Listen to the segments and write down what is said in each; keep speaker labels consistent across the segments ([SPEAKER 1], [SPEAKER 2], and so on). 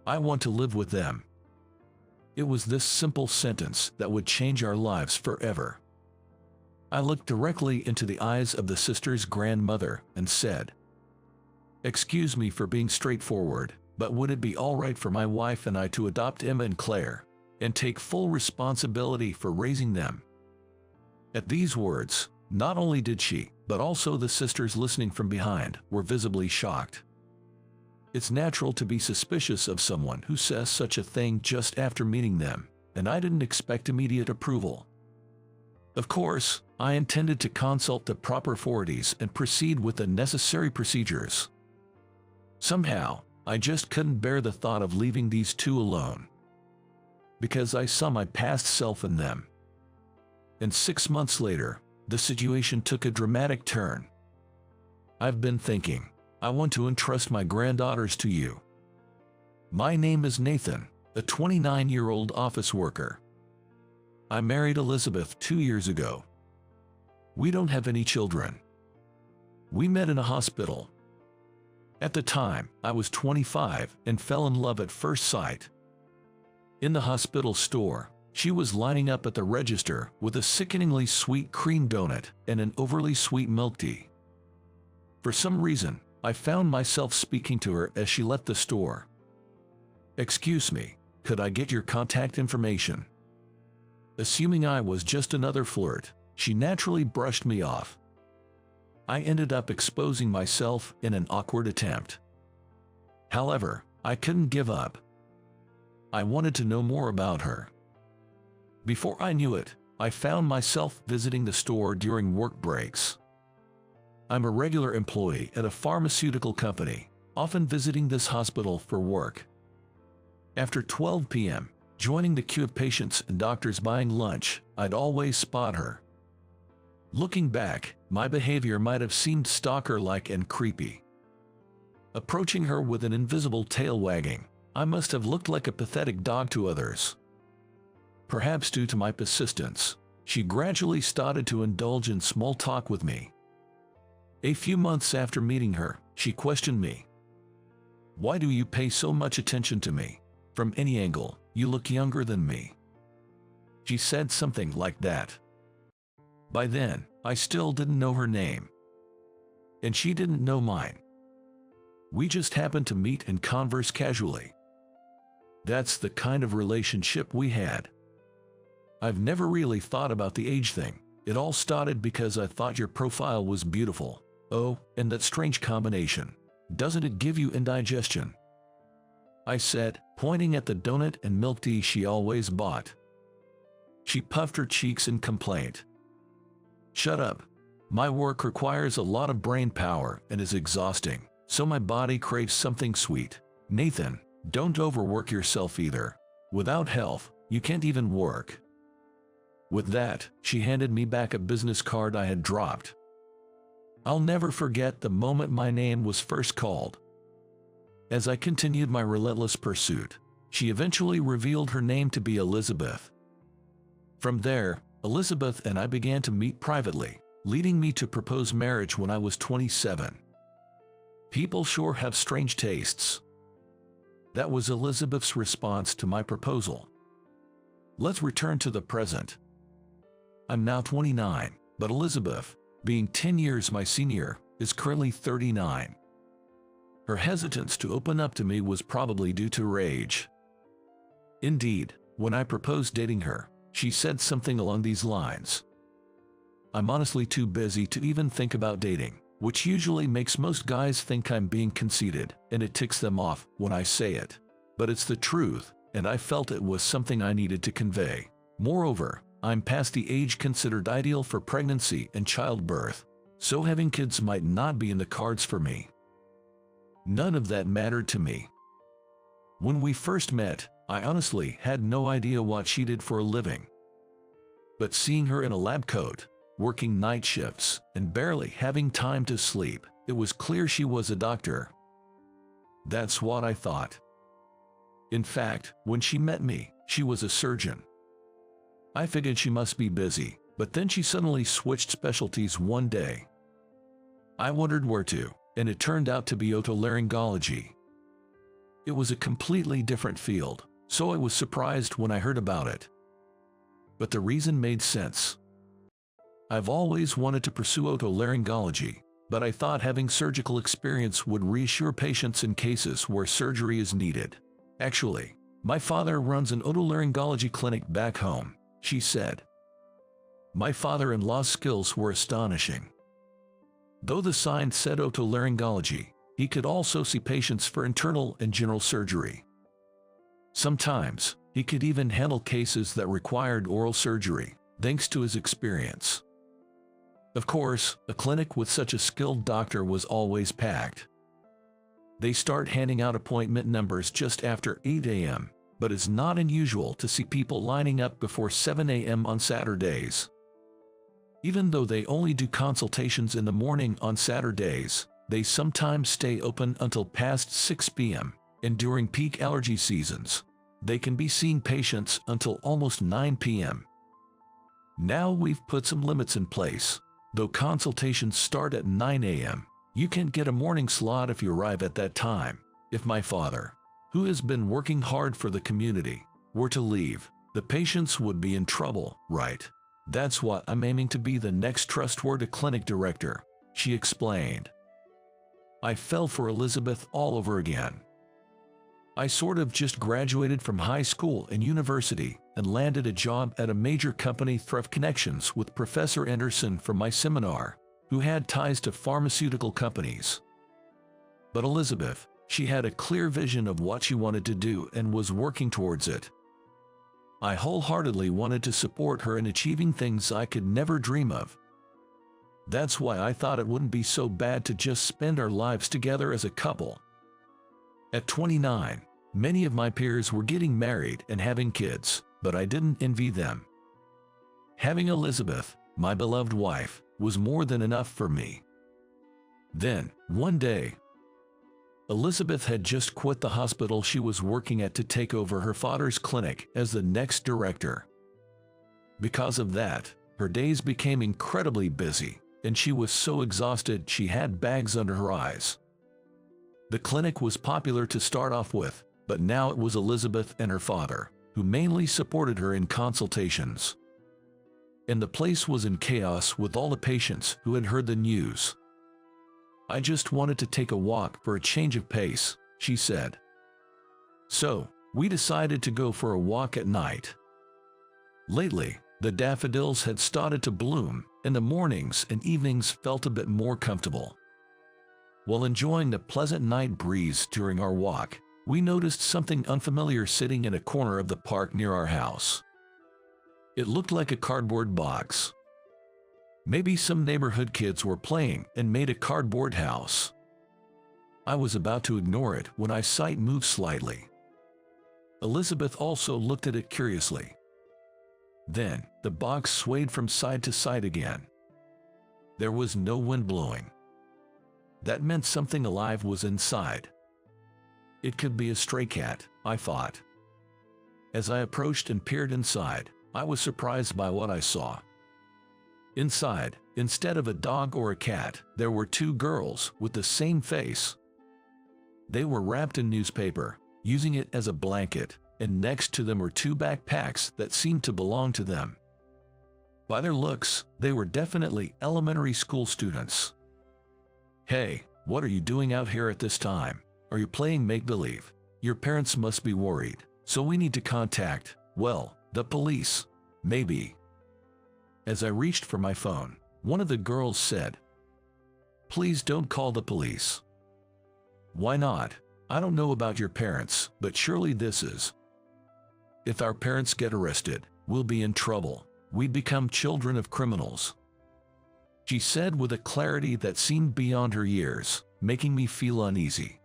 [SPEAKER 1] I want to live with them. It was this simple sentence that would change our lives forever. I looked directly into the eyes of the sister's grandmother and said, "Excuse me for being straightforward, but would it be all right for my wife and I to adopt Emma and Claire and take full responsibility for raising them?" At these words, not only did she, but also the sisters listening from behind, were visibly shocked. It's natural to be suspicious of someone who says such a thing just after meeting them, and I didn't expect immediate approval. Of course, I intended to consult the proper authorities and proceed with the necessary procedures. Somehow, I just couldn't bear the thought of leaving these two alone, because I saw my past self in them. And 6 months later, the situation took a dramatic turn. I've been thinking, I want to entrust my granddaughters to you. My name is Nathan, a 29-year-old office worker. I married Elizabeth 2 years ago. We don't have any children. We met in a hospital. At the time, I was 25 and fell in love at first sight. In the hospital store, she was lining up at the register with a sickeningly sweet cream donut and an overly sweet milk tea. For some reason, I found myself speaking to her as she left the store. "Excuse me, could I get your contact information?" Assuming I was just another flirt, she naturally brushed me off. I ended up exposing myself in an awkward attempt. However, I couldn't give up. I wanted to know more about her. Before I knew it, I found myself visiting the store during work breaks. I'm a regular employee at a pharmaceutical company, often visiting this hospital for work. After 12 p.m., joining the queue of patients and doctors buying lunch, I'd always spot her. Looking back, my behavior might have seemed stalker-like and creepy. Approaching her with an invisible tail wagging, I must have looked like a pathetic dog to others. Perhaps due to my persistence, she gradually started to indulge in small talk with me. A few months after meeting her, she questioned me. "Why do you pay so much attention to me? From any angle, you look younger than me." She said something like that. By then, I still didn't know her name. And she didn't know mine. We just happened to meet and converse casually. That's the kind of relationship we had. I've never really thought about the age thing. It all started because I thought your profile was beautiful. Oh, and that strange combination. Doesn't it give you indigestion? I said, pointing at the donut and milk tea she always bought. She puffed her cheeks in complaint. "Shut up. My work requires a lot of brain power and is exhausting, so my body craves something sweet. Nathan, don't overwork yourself either. Without health, you can't even work." With that, she handed me back a business card I had dropped. I'll never forget the moment my name was first called. As I continued my relentless pursuit, she eventually revealed her name to be Elizabeth. From there, Elizabeth and I began to meet privately, leading me to propose marriage when I was 27. People sure have strange tastes. That was Elizabeth's response to my proposal. Let's return to the present. I'm now 29, but Elizabeth, being 10 years my senior, is currently 39. Her hesitance to open up to me was probably due to rage. Indeed, when I proposed dating her, she said something along these lines. "I'm honestly too busy to even think about dating," which usually makes most guys think I'm being conceited, and it ticks them off when I say it. But it's the truth, and I felt it was something I needed to convey. Moreover, I'm past the age considered ideal for pregnancy and childbirth, so having kids might not be in the cards for me. None of that mattered to me. When we first met, I honestly had no idea what she did for a living. But seeing her in a lab coat, working night shifts, and barely having time to sleep, it was clear she was a doctor. That's what I thought. In fact, when she met me, she was a surgeon. I figured she must be busy, but then she suddenly switched specialties one day. I wondered where to, and it turned out to be otolaryngology. It was a completely different field, so I was surprised when I heard about it. But the reason made sense. I've always wanted to pursue otolaryngology, but I thought having surgical experience would reassure patients in cases where surgery is needed. Actually, my father runs an otolaryngology clinic back home, she said. My father-in-law's skills were astonishing. Though the sign said otolaryngology, he could also see patients for internal and general surgery. Sometimes, he could even handle cases that required oral surgery, thanks to his experience. Of course, a clinic with such a skilled doctor was always packed. They start handing out appointment numbers just after 8 a.m., but it's not unusual to see people lining up before 7 a.m. on Saturdays. Even though they only do consultations in the morning on Saturdays, they sometimes stay open until past 6 p.m., and during peak allergy seasons, they can be seeing patients until almost 9 p.m. Now we've put some limits in place. Though consultations start at 9 a.m., you can't get a morning slot if you arrive at that time. If my father, who has been working hard for the community, were to leave, the patients would be in trouble, right? That's why I'm aiming to be the next trustworthy clinic director, she explained. I fell for Elizabeth all over again. I sort of just graduated from high school and university and landed a job at a major company through connections with Professor Anderson from my seminar, who had ties to pharmaceutical companies. But Elizabeth, she had a clear vision of what she wanted to do and was working towards it. I wholeheartedly wanted to support her in achieving things I could never dream of. That's why I thought it wouldn't be so bad to just spend our lives together as a couple. At 29, many of my peers were getting married and having kids, but I didn't envy them. Having Elizabeth, my beloved wife, was more than enough for me. Then, one day, Elizabeth had just quit the hospital she was working at to take over her father's clinic as the next director. Because of that, her days became incredibly busy, and she was so exhausted she had bags under her eyes. The clinic was popular to start off with, but now it was Elizabeth and her father, who mainly supported her in consultations. And the place was in chaos with all the patients who had heard the news. I just wanted to take a walk for a change of pace, she said. So, we decided to go for a walk at night. Lately, the daffodils had started to bloom, and the mornings and evenings felt a bit more comfortable. While enjoying the pleasant night breeze during our walk, we noticed something unfamiliar sitting in a corner of the park near our house. It looked like a cardboard box. Maybe some neighborhood kids were playing and made a cardboard house. I was about to ignore it when our sight moved slightly. Elizabeth also looked at it curiously. Then, the box swayed from side to side again. There was no wind blowing. That meant something alive was inside. It could be a stray cat, I thought. As I approached and peered inside, I was surprised by what I saw. Inside, instead of a dog or a cat, there were two girls with the same face. They were wrapped in newspaper, using it as a blanket, and next to them were two backpacks that seemed to belong to them. By their looks, they were definitely elementary school students. Hey, what are you doing out here at this time? Are you playing make-believe? Your parents must be worried, so we need to contact, well, the police, maybe. As I reached for my phone, one of the girls said, "Please don't call the police." Why not? I don't know about your parents, but surely this is. If our parents get arrested, we'll be in trouble. We'd become children of criminals. She said with a clarity that seemed beyond her years, making me feel uneasy.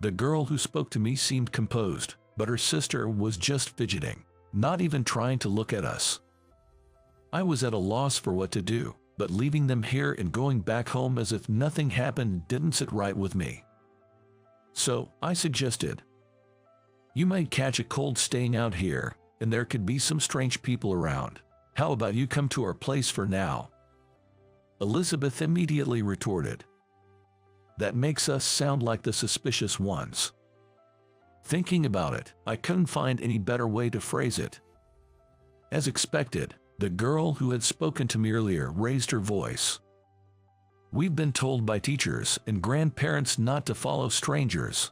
[SPEAKER 1] The girl who spoke to me seemed composed, but her sister was just fidgeting, not even trying to look at us. I was at a loss for what to do, but leaving them here and going back home as if nothing happened didn't sit right with me. So, I suggested, "You might catch a cold staying out here, and there could be some strange people around. How about you come to our place for now?" Elizabeth immediately retorted, "That makes us sound like the suspicious ones." Thinking about it, I couldn't find any better way to phrase it. As expected, the girl who had spoken to me earlier raised her voice. We've been told by teachers and grandparents not to follow strangers.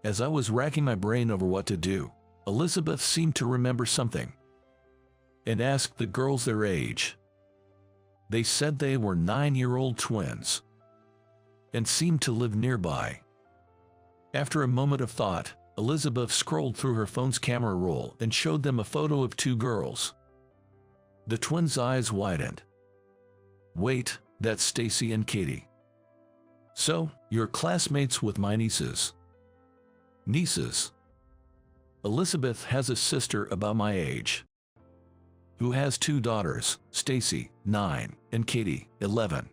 [SPEAKER 1] As I was racking my brain over what to do, Elizabeth seemed to remember something and asked the girls their age. They said they were 9-year-old twins and seemed to live nearby. After a moment of thought, Elizabeth scrolled through her phone's camera roll and showed them a photo of 2 girls. The twins' eyes widened. Wait, that's Stacy and Katie. So, you're classmates with my nieces. Nieces. Elizabeth has a sister about my age, who has 2 daughters, Stacy, 9, and Katie, 11.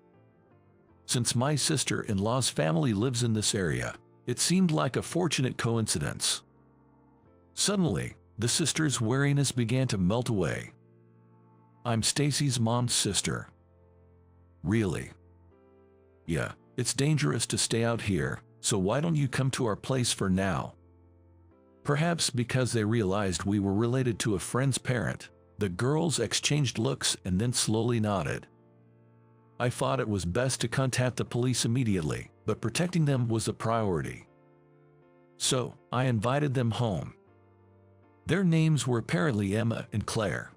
[SPEAKER 1] Since my sister-in-law's family lives in this area, it seemed like a fortunate coincidence. Suddenly, the sister's wariness began to melt away. I'm Stacy's mom's sister. Really? Yeah, it's dangerous to stay out here, so why don't you come to our place for now? Perhaps because they realized we were related to a friend's parent, the girls exchanged looks and then slowly nodded. I thought it was best to contact the police immediately, but protecting them was a priority. So, I invited them home. Their names were apparently Emma and Claire,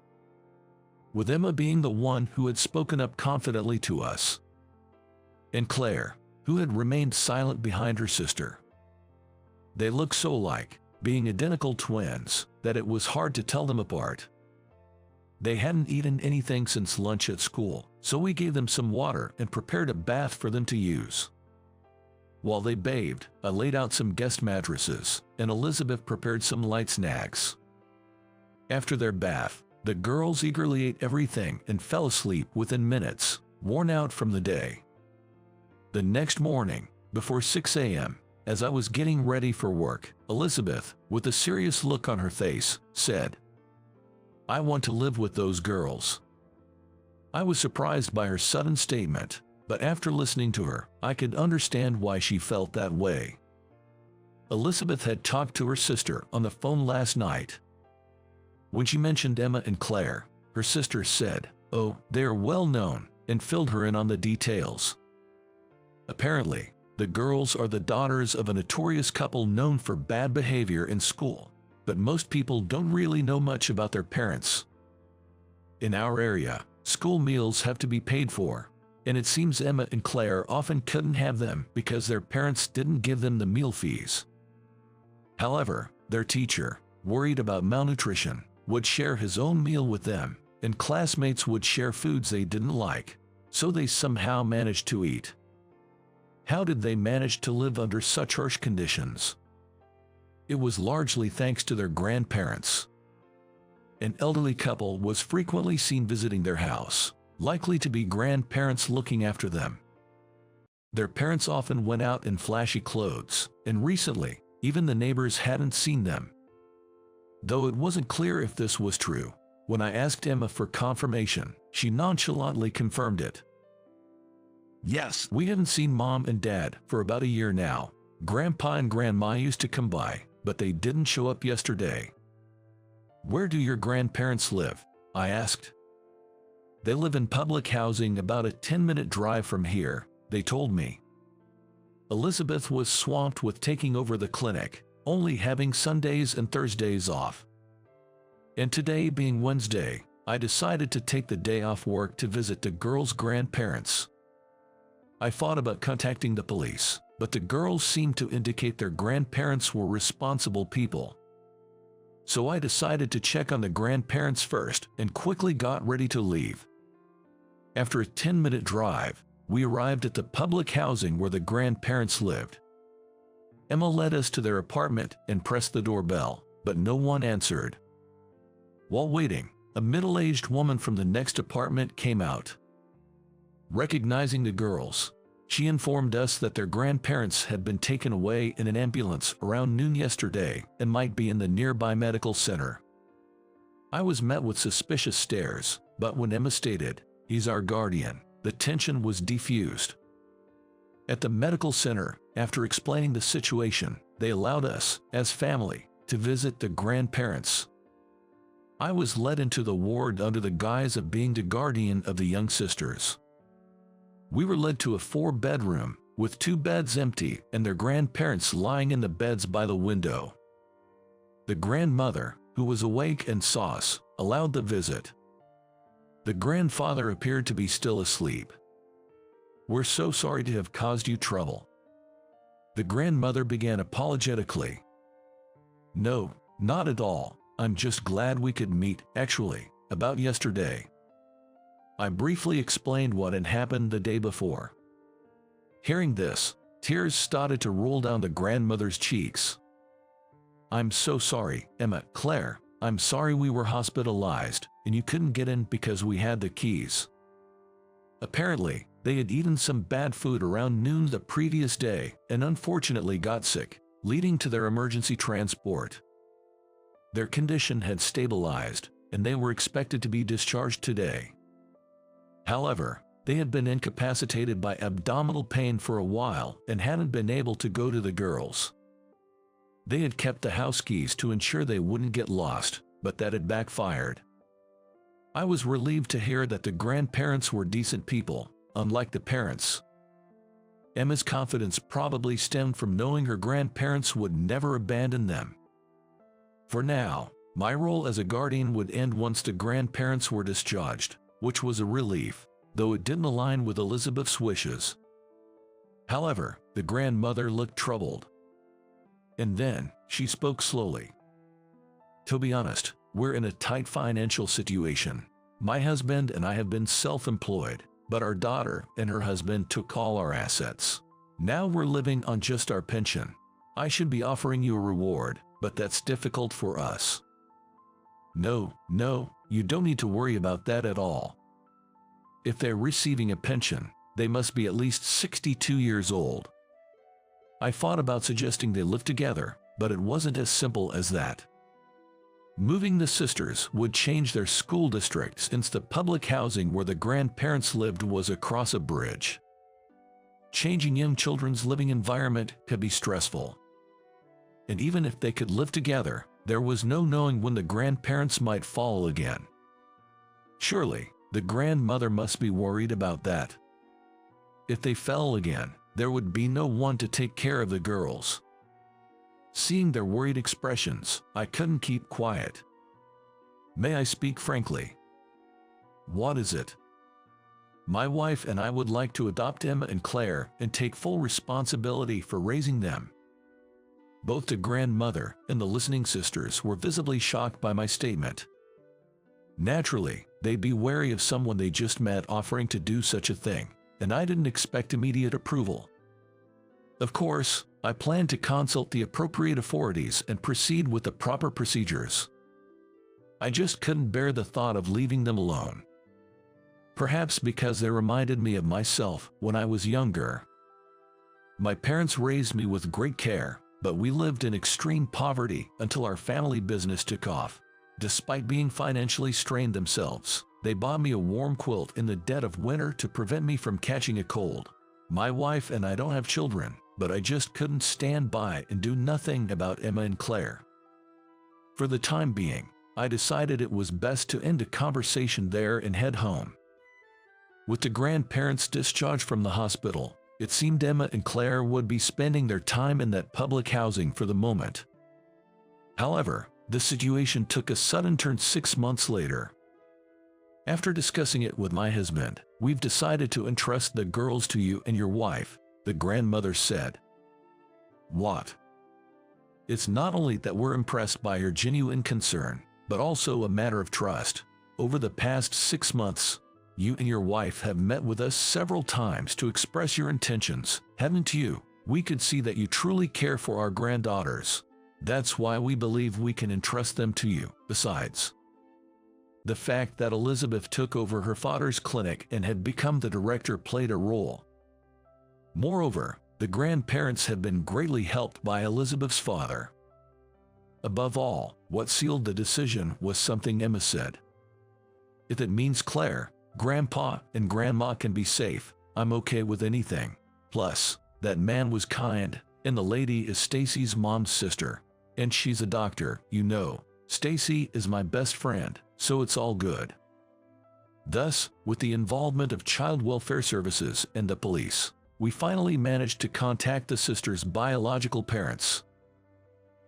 [SPEAKER 1] with Emma being the one who had spoken up confidently to us, and Claire, who had remained silent behind her sister. They looked so alike, being identical twins, that it was hard to tell them apart. They hadn't eaten anything since lunch at school, so we gave them some water and prepared a bath for them to use. While they bathed, I laid out some guest mattresses, and Elizabeth prepared some light snacks. After their bath, the girls eagerly ate everything and fell asleep within minutes, worn out from the day. The next morning, before 6 a.m., as I was getting ready for work, Elizabeth, with a serious look on her face, said, "I want to live with those girls." I was surprised by her sudden statement, but after listening to her, I could understand why she felt that way. Elizabeth had talked to her sister on the phone last night. When she mentioned Emma and Claire, her sister said, "Oh, they are well known," and filled her in on the details. Apparently, the girls are the daughters of a notorious couple known for bad behavior in school, but most people don't really know much about their parents. In our area, school meals have to be paid for, and it seems Emma and Claire often couldn't have them because their parents didn't give them the meal fees. However, their teacher, worried about malnutrition, would share his own meal with them, and classmates would share foods they didn't like, so they somehow managed to eat. How did they manage to live under such harsh conditions? It was largely thanks to their grandparents. An elderly couple was frequently seen visiting their house, likely to be grandparents looking after them. Their parents often went out in flashy clothes, and recently, even the neighbors hadn't seen them. Though it wasn't clear if this was true, when I asked Emma for confirmation, she nonchalantly confirmed it. "Yes, we haven't seen Mom and Dad for about a year now. Grandpa and Grandma used to come by, but they didn't show up yesterday." "Where do your grandparents live?" I asked. "They live in public housing about a 10-minute drive from here," they told me. Elizabeth was swamped with taking over the clinic, only having Sundays and Thursdays off. And today being Wednesday, I decided to take the day off work to visit the girls' grandparents. I thought about contacting the police, but the girls seemed to indicate their grandparents were responsible people. So I decided to check on the grandparents first and quickly got ready to leave. After a 10-minute drive, we arrived at the public housing where the grandparents lived. Emma led us to their apartment and pressed the doorbell, but no one answered. While waiting, a middle-aged woman from the next apartment came out. Recognizing the girls, she informed us that their grandparents had been taken away in an ambulance around noon yesterday and might be in the nearby medical center. I was met with suspicious stares, but when Emma stated, "He's our guardian," the tension was diffused. At the medical center, after explaining the situation, they allowed us, as family, to visit the grandparents. I was led into the ward under the guise of being the guardian of the young sisters. We were led to a 4-bedroom, with 2 beds empty and their grandparents lying in the beds by the window. The grandmother, who was awake and saw us, allowed the visit. The grandfather appeared to be still asleep. "We're so sorry to have caused you trouble." The grandmother began apologetically. "No, not at all. I'm just glad we could meet, actually, about yesterday." I briefly explained what had happened the day before. Hearing this, tears started to roll down the grandmother's cheeks. "I'm so sorry, Emma, Claire. I'm sorry we were hospitalized, and you couldn't get in because we had the keys." Apparently, they had eaten some bad food around noon the previous day and unfortunately got sick, leading to their emergency transport. Their condition had stabilized, and they were expected to be discharged today. However, they had been incapacitated by abdominal pain for a while and hadn't been able to go to the girls. They had kept the house keys to ensure they wouldn't get lost, but that had backfired. I was relieved to hear that the grandparents were decent people, unlike the parents. Emma's confidence probably stemmed from knowing her grandparents would never abandon them. For now, my role as a guardian would end once the grandparents were discharged, which was a relief, though it didn't align with Elizabeth's wishes. However, the grandmother looked troubled. And then, she spoke slowly. "To be honest, we're in a tight financial situation. My husband and I have been self-employed, but our daughter and her husband took all our assets. Now we're living on just our pension. I should be offering you a reward, but that's difficult for us." No, you don't need to worry about that at all. If they're receiving a pension, they must be at least 62 years old. I thought about suggesting they live together, but it wasn't as simple as that. Moving the sisters would change their school district since the public housing where the grandparents lived was across a bridge. Changing young children's living environment could be stressful. And even if they could live together, there was no knowing when the grandparents might fall again. Surely, the grandmother must be worried about that. If they fell again, there would be no one to take care of the girls. Seeing their worried expressions, I couldn't keep quiet. "May I speak frankly?" "What is it?" "My wife and I would like to adopt Emma and Claire and take full responsibility for raising them." Both the grandmother and the listening sisters were visibly shocked by my statement. Naturally, they'd be wary of someone they just met offering to do such a thing, and I didn't expect immediate approval. Of course, I planned to consult the appropriate authorities and proceed with the proper procedures. I just couldn't bear the thought of leaving them alone. Perhaps because they reminded me of myself when I was younger. My parents raised me with great care, but we lived in extreme poverty until our family business took off. Despite being financially strained themselves, they bought me a warm quilt in the dead of winter to prevent me from catching a cold. My wife and I don't have children, but I just couldn't stand by and do nothing about Emma and Claire. For the time being, I decided it was best to end the conversation there and head home. With the grandparents discharged from the hospital, it seemed Emma and Claire would be spending their time in that public housing for the moment. However, the situation took a sudden turn 6 months later. After discussing it with my husband, "We've decided to entrust the girls to you and your wife," the grandmother said. "What?" "It's not only that we're impressed by your genuine concern, but also a matter of trust. Over the past 6 months, you and your wife have met with us several times to express your intentions. Haven't you? We could see that you truly care for our granddaughters. That's why we believe we can entrust them to you. Besides, the fact that Elizabeth took over her father's clinic and had become the director played a role. Moreover, the grandparents had been greatly helped by Elizabeth's father. Above all, what sealed the decision was something Emma said. If it means Claire, Grandpa, and Grandma can be safe, I'm okay with anything. Plus, that man was kind. And the lady is Stacy's mom's sister. And she's a doctor, you know. Stacy is my best friend, so it's all good. Thus, with the involvement of child welfare services and the police, we finally managed to contact the sisters' biological parents.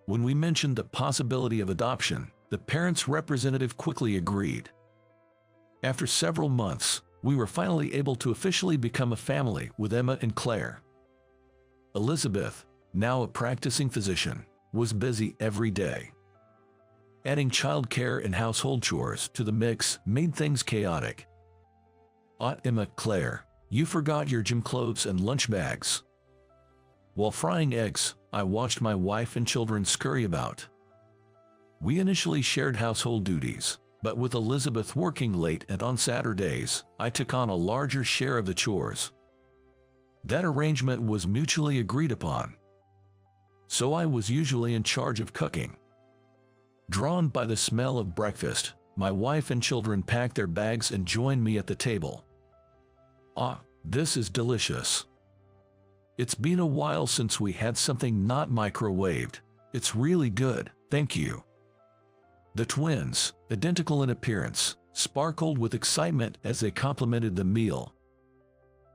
[SPEAKER 1] When we mentioned the possibility of adoption, the parents' representative quickly agreed. After several months, we were finally able to officially become a family with Emma and Claire. Elizabeth, now a practicing physician, was busy every day. Adding childcare and household chores to the mix made things chaotic. Emma, Claire, you forgot your gym clothes and lunch bags. While frying eggs, I watched my wife and children scurry about. We initially shared household duties, but with Elizabeth working late and on Saturdays, I took on a larger share of the chores. That arrangement was mutually agreed upon. So I was usually in charge of cooking. Drawn by the smell of breakfast, my wife and children packed their bags and joined me at the table. This is delicious. It's been a while since we had something not microwaved. It's really good, thank you. The twins, identical in appearance, sparkled with excitement as they complimented the meal.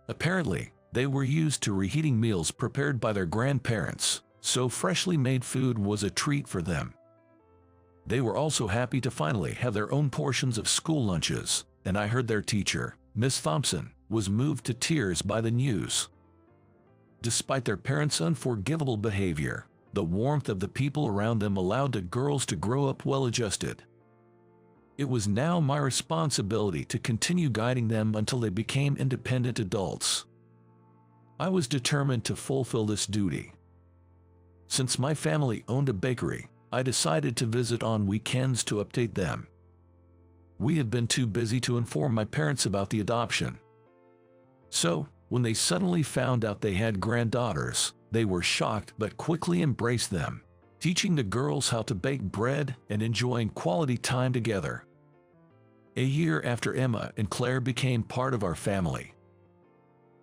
[SPEAKER 1] Apparently, they were used to reheating meals prepared by their grandparents, so freshly made food was a treat for them. They were also happy to finally have their own portions of school lunches, and I heard their teacher, Miss Thompson, was moved to tears by the news. Despite their parents' unforgivable behavior, the warmth of the people around them allowed the girls to grow up well-adjusted. It was now my responsibility to continue guiding them until they became independent adults. I was determined to fulfill this duty. Since my family owned a bakery, I decided to visit on weekends to update them. We had been too busy to inform my parents about the adoption. So, when they suddenly found out they had granddaughters, they were shocked but quickly embraced them, teaching the girls how to bake bread and enjoying quality time together. A year after Emma and Claire became part of our family,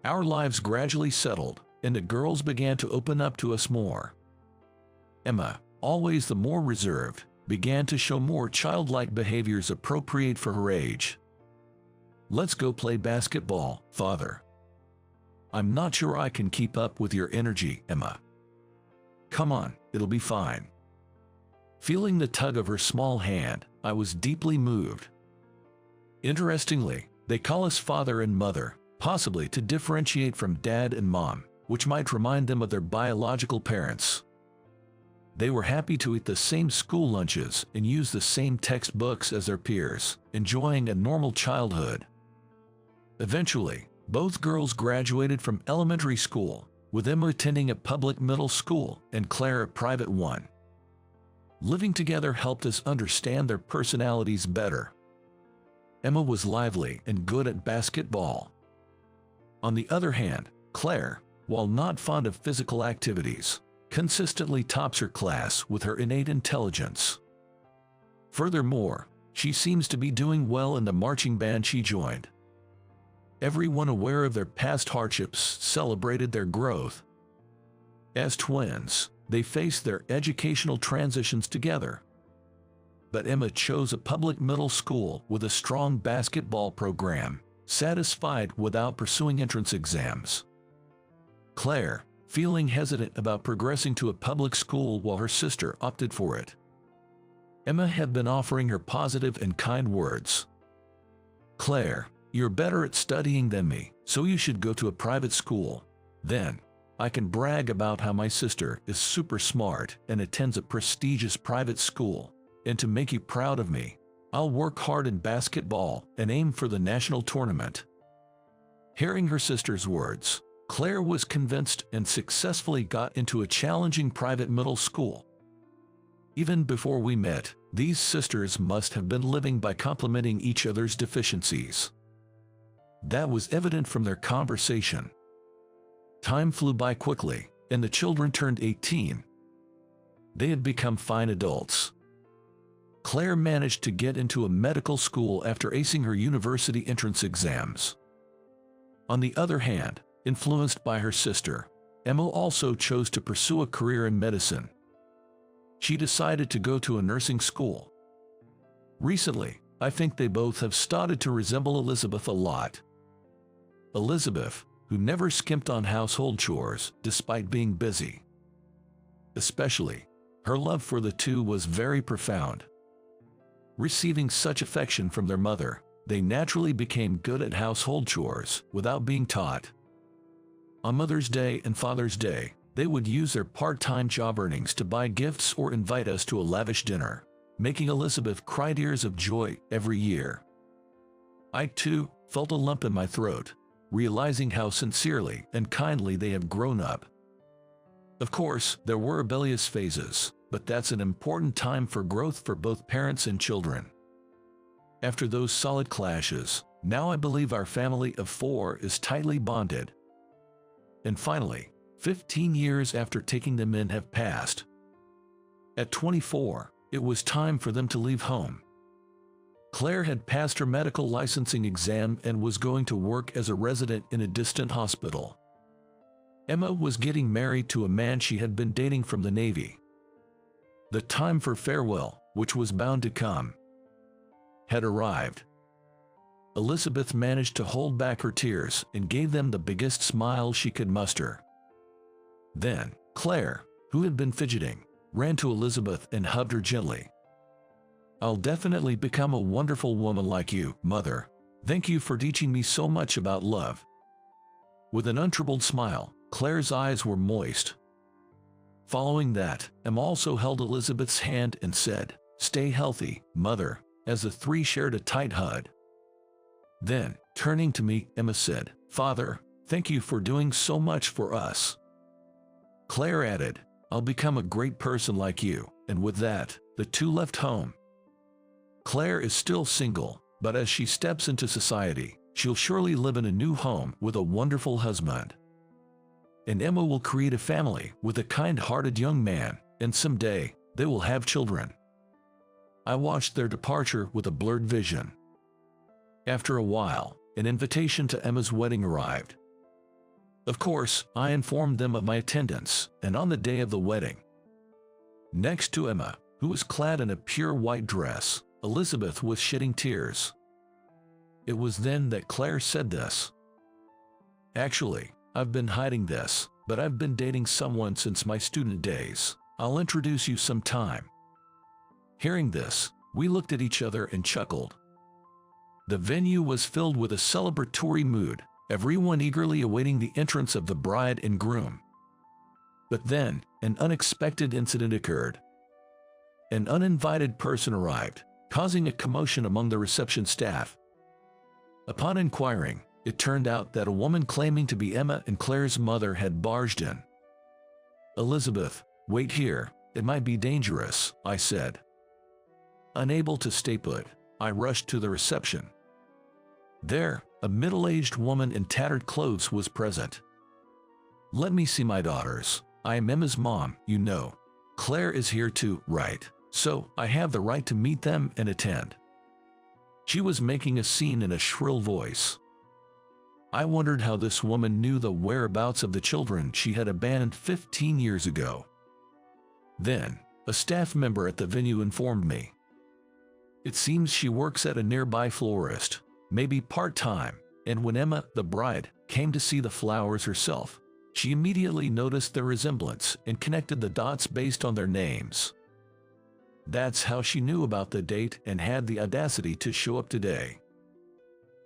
[SPEAKER 1] our lives gradually settled, and the girls began to open up to us more. Emma, always the more reserved, began to show more childlike behaviors appropriate for her age. "Let's go play basketball, Father." "I'm not sure I can keep up with your energy, Emma." "Come on, it'll be fine." Feeling the tug of her small hand, I was deeply moved. Interestingly, they call us father and mother, possibly to differentiate from dad and mom, which might remind them of their biological parents. They were happy to eat the same school lunches and use the same textbooks as their peers, enjoying a normal childhood. Eventually, both girls graduated from elementary school, with Emma attending a public middle school and Claire a private one. Living together helped us understand their personalities better. Emma was lively and good at basketball. On the other hand, Claire, while not fond of physical activities, consistently tops her class with her innate intelligence. Furthermore, she seems to be doing well in the marching band she joined. Everyone aware of their past hardships celebrated their growth. As twins, they faced their educational transitions together. But Emma chose a public middle school with a strong basketball program, satisfied without pursuing entrance exams. Claire, feeling hesitant about progressing to a public school while her sister opted for it. Emma had been offering her positive and kind words. "Claire, you're better at studying than me, so you should go to a private school. Then, I can brag about how my sister is super smart and attends a prestigious private school. And to make you proud of me, I'll work hard in basketball and aim for the national tournament." Hearing her sister's words, Claire was convinced and successfully got into a challenging private middle school. Even before we met, these sisters must have been living by complementing each other's deficiencies. That was evident from their conversation. Time flew by quickly, and the children turned 18. They had become fine adults. Claire managed to get into a medical school after acing her university entrance exams. On the other hand, influenced by her sister, Emma also chose to pursue a career in medicine. She decided to go to a nursing school. Recently, I think they both have started to resemble Elizabeth a lot. Elizabeth, who never skimped on household chores despite being busy. Especially, her love for the two was very profound. Receiving such affection from their mother, they naturally became good at household chores without being taught. On Mother's Day and Father's Day, they would use their part-time job earnings to buy gifts or invite us to a lavish dinner, making Elizabeth cry tears of joy every year. I too felt a lump in my throat, realizing how sincerely and kindly they have grown up. Of course, there were rebellious phases, but that's an important time for growth for both parents and children. After those solid clashes, now I believe our family of 4 is tightly bonded. And finally, 15 years after taking them in have passed. At 24, it was time for them to leave home. Claire had passed her medical licensing exam and was going to work as a resident in a distant hospital. Emma was getting married to a man she had been dating from the Navy. The time for farewell, which was bound to come, had arrived. Elizabeth managed to hold back her tears and gave them the biggest smile she could muster. Then, Claire, who had been fidgeting, ran to Elizabeth and hugged her gently. "I'll definitely become a wonderful woman like you, Mother. Thank you for teaching me so much about love." With an untroubled smile, Claire's eyes were moist. Following that, Emma also held Elizabeth's hand and said, "Stay healthy, Mother," as the three shared a tight hug. Then, turning to me, Emma said, "Father, thank you for doing so much for us." Claire added, "I'll become a great person like you," and with that, the two left home. Claire is still single, but as she steps into society, she'll surely live in a new home with a wonderful husband. And Emma will create a family with a kind-hearted young man, and someday, they will have children. I watched their departure with a blurred vision. After a while, an invitation to Emma's wedding arrived. Of course, I informed them of my attendance, and on the day of the wedding, next to Emma, who was clad in a pure white dress, Elizabeth was shedding tears. It was then that Claire said this. "Actually, I've been hiding this, but I've been dating someone since my student days. I'll introduce you sometime." Hearing this, we looked at each other and chuckled. The venue was filled with a celebratory mood, everyone eagerly awaiting the entrance of the bride and groom. But then, an unexpected incident occurred. An uninvited person arrived, causing a commotion among the reception staff. Upon inquiring, it turned out that a woman claiming to be Emma and Claire's mother had barged in. "Elizabeth, wait here, it might be dangerous," I said. Unable to stay put, I rushed to the reception. There, a middle-aged woman in tattered clothes was present. "Let me see my daughters. I am Emma's mom, you know. Claire is here too, right? So, I have the right to meet them and attend." She was making a scene in a shrill voice. I wondered how this woman knew the whereabouts of the children she had abandoned 15 years ago. Then, a staff member at the venue informed me. It seems she works at a nearby florist, maybe part-time, and when Emma, the bride, came to see the flowers herself, she immediately noticed their resemblance and connected the dots based on their names. That's how she knew about the date and had the audacity to show up today.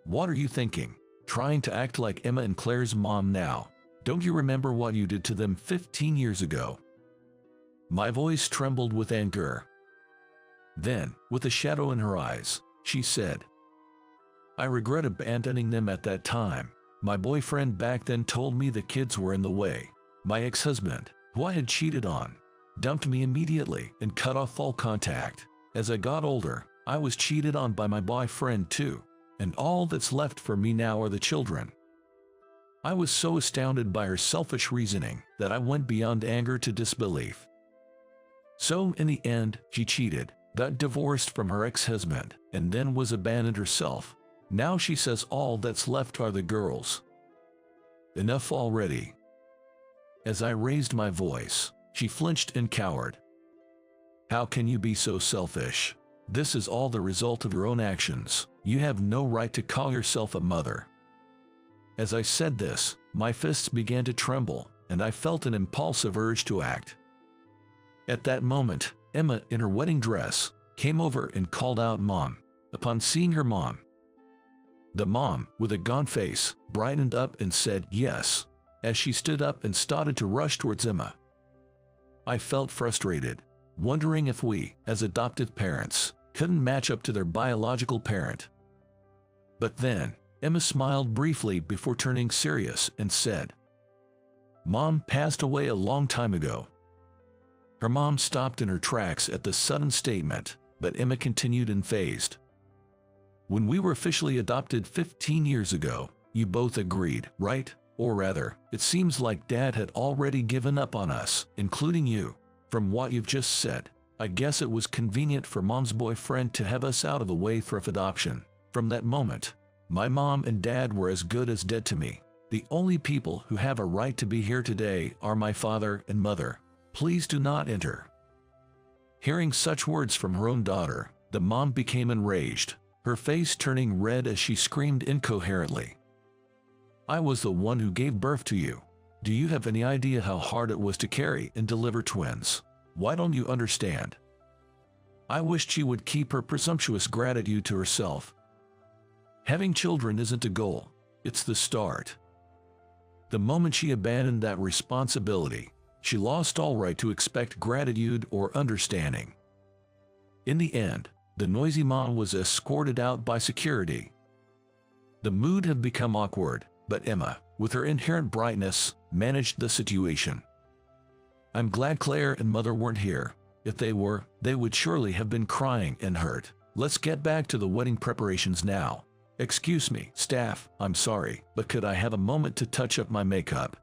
[SPEAKER 1] What are you thinking? Trying to act like Emma and Claire's mom now? Don't you remember what you did to them 15 years ago? My voice trembled with anger. Then, with a shadow in her eyes, she said, "I regret abandoning them at that time. My boyfriend back then told me the kids were in the way. My ex-husband, who I had cheated on, dumped me immediately and cut off all contact. As I got older, I was cheated on by my boyfriend too, and all that's left for me now are the children." I was so astounded by her selfish reasoning that I went beyond anger to disbelief. So in the end, she cheated, got divorced from her ex-husband, and then was abandoned herself. Now she says all that's left are the girls. Enough already. As I raised my voice, she flinched and cowered. "How can you be so selfish? This is all the result of your own actions. You have no right to call yourself a mother." As I said this, my fists began to tremble, and I felt an impulsive urge to act. At that moment, Emma, in her wedding dress, came over and called out, "Mom." Upon seeing her mom, the mom, with a gaunt face, brightened up and said, "Yes," as she stood up and started to rush towards Emma. I felt frustrated, wondering if we, as adoptive parents, couldn't match up to their biological parent. But then, Emma smiled briefly before turning serious and said, "Mom passed away a long time ago." Her mom stopped in her tracks at the sudden statement, but Emma continued unfazed. "When we were officially adopted 15 years ago, you both agreed, right? Or rather, it seems like Dad had already given up on us, including you. From what you've just said, I guess it was convenient for Mom's boyfriend to have us out of the way for adoption. From that moment, my mom and dad were as good as dead to me. The only people who have a right to be here today are my father and mother. Please do not enter." Hearing such words from her own daughter, the mom became enraged, her face turning red as she screamed incoherently. "I was the one who gave birth to you. Do you have any idea how hard it was to carry and deliver twins? Why don't you understand?" I wished she would keep her presumptuous gratitude to herself. Having children isn't a goal, it's the start. The moment she abandoned that responsibility, she lost all right to expect gratitude or understanding. In the end, the noisy mom was escorted out by security. The mood had become awkward, but Emma, with her inherent brightness, managed the situation. "I'm glad Claire and Mother weren't here. If they were, they would surely have been crying and hurt. Let's get back to the wedding preparations now. Excuse me, staff, I'm sorry, but could I have a moment to touch up my makeup?"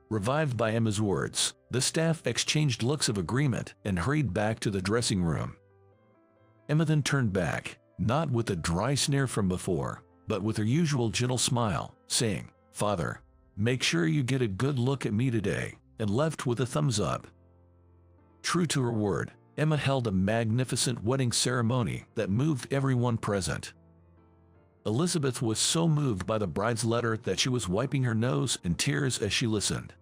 [SPEAKER 1] Revived by Emma's words, the staff exchanged looks of agreement and hurried back to the dressing room. Emma then turned back, not with the dry sneer from before, but with her usual gentle smile, saying, "Father, make sure you get a good look at me today," and left with a thumbs up. True to her word, Emma held a magnificent wedding ceremony that moved everyone present. Elizabeth was so moved by the bride's letter that she was wiping her nose in tears as she listened.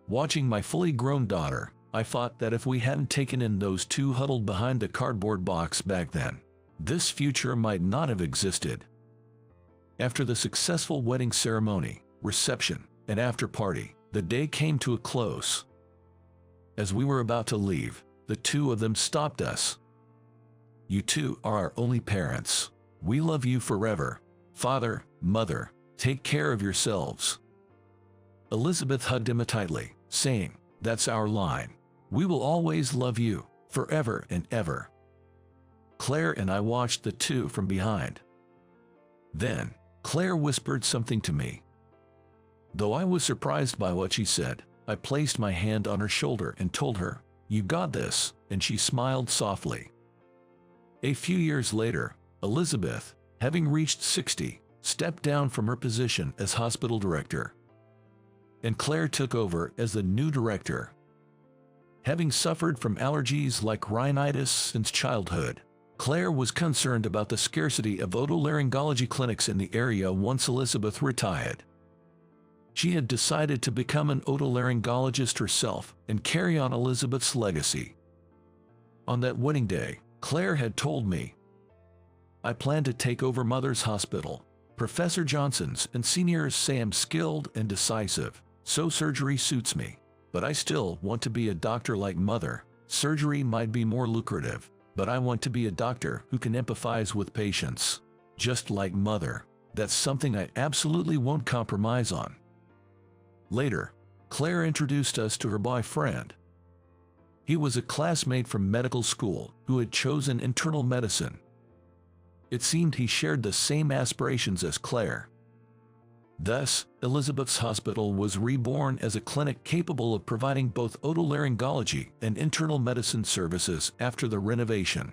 [SPEAKER 1] Watching my fully grown daughter, I thought that if we hadn't taken in those two huddled behind the cardboard box back then, this future might not have existed. After the successful wedding ceremony, reception, and after party, the day came to a close. As we were about to leave, the two of them stopped us. "You two are our only parents. We love you forever. Father, Mother, take care of yourselves." Elizabeth hugged Emma tightly, saying, "That's our line. We will always love you, forever and ever." Claire and I watched the two from behind. Then, Claire whispered something to me. Though I was surprised by what she said, I placed my hand on her shoulder and told her, "You got this," and she smiled softly. A few years later, Elizabeth, having reached 60, stepped down from her position as hospital director, and Claire took over as the new director. Having suffered from allergies like rhinitis since childhood, Claire was concerned about the scarcity of otolaryngology clinics in the area once Elizabeth retired. She had decided to become an otolaryngologist herself and carry on Elizabeth's legacy. On that wedding day, Claire had told me, "I plan to take over Mother's Hospital. Professor Johnson's and seniors say I'm skilled and decisive, so surgery suits me. But I still want to be a doctor like Mother. Surgery might be more lucrative, but I want to be a doctor who can empathize with patients. Just like Mother. That's something I absolutely won't compromise on." Later, Claire introduced us to her boyfriend. He was a classmate from medical school who had chosen internal medicine. It seemed he shared the same aspirations as Claire. Thus, Elizabeth's hospital was reborn as a clinic capable of providing both otolaryngology and internal medicine services after the renovation.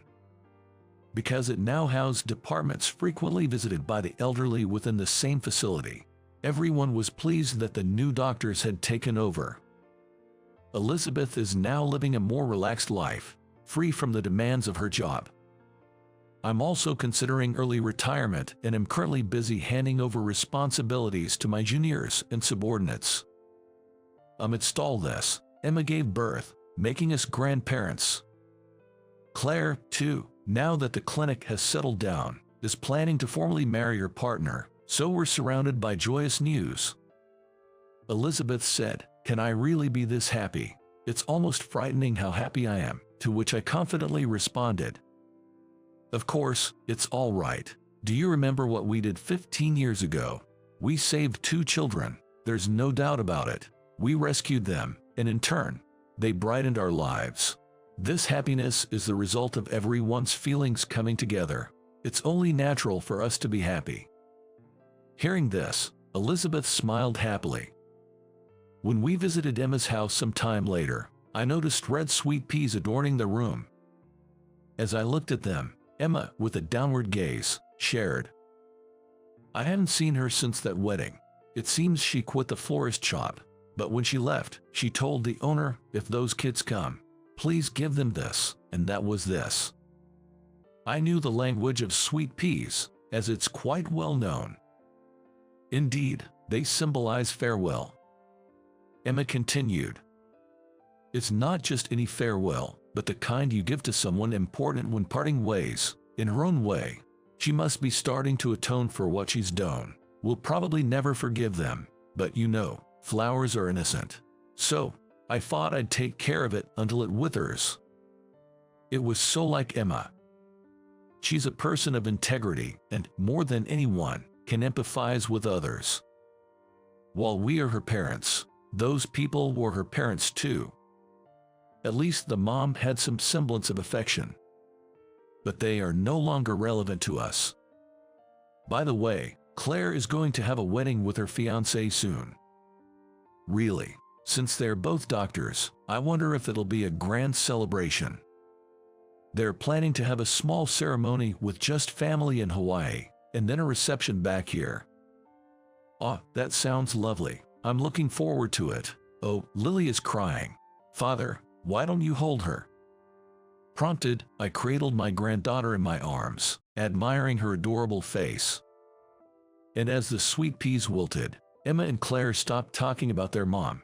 [SPEAKER 1] Because it now housed departments frequently visited by the elderly within the same facility, Everyone was pleased that the new doctors had taken over. Elizabeth is now living a more relaxed life, free from the demands of her job. I'm also considering early retirement and am currently busy handing over responsibilities to my juniors and subordinates. Amidst all this, Emma gave birth, making us grandparents. Claire, too, now that the clinic has settled down, is planning to formally marry her partner, so we're surrounded by joyous news. Elizabeth said, "Can I really be this happy? It's almost frightening how happy I am," to which I confidently responded, "Of course, it's all right. Do you remember what we did 15 years ago? We saved 2 children, there's no doubt about it. We rescued them, and in turn, they brightened our lives. This happiness is the result of everyone's feelings coming together. It's only natural for us to be happy." Hearing this, Elizabeth smiled happily. When we visited Emma's house some time later, I noticed red sweet peas adorning the room. As I looked at them, Emma, with a downward gaze, shared, "I hadn't seen her since that wedding. It seems she quit the florist shop, but when she left, she told the owner, if those kids come, please give them this, and that was this." I knew the language of sweet peas, as it's quite well known. Indeed, they symbolize farewell. Emma continued, "It's not just any farewell, but the kind you give to someone important when parting ways. In her own way, she must be starting to atone for what she's done. We'll probably never forgive them, but you know, flowers are innocent. So, I thought I'd take care of it until it withers." It was so like Emma. She's a person of integrity and, more than anyone, can empathize with others. While we are her parents, those people were her parents too. At least the mom had some semblance of affection. But they are no longer relevant to us. By the way, Claire is going to have a wedding with her fiancé soon. Really, since they're both doctors, I wonder if it'll be a grand celebration. They're planning to have a small ceremony with just family in Hawaii, and then a reception back here. Ah, that sounds lovely. I'm looking forward to it. Oh, Lily is crying. Father, why don't you hold her? Prompted, I cradled my granddaughter in my arms, admiring her adorable face. And as the sweet peas wilted, Emma and Claire stopped talking about their mom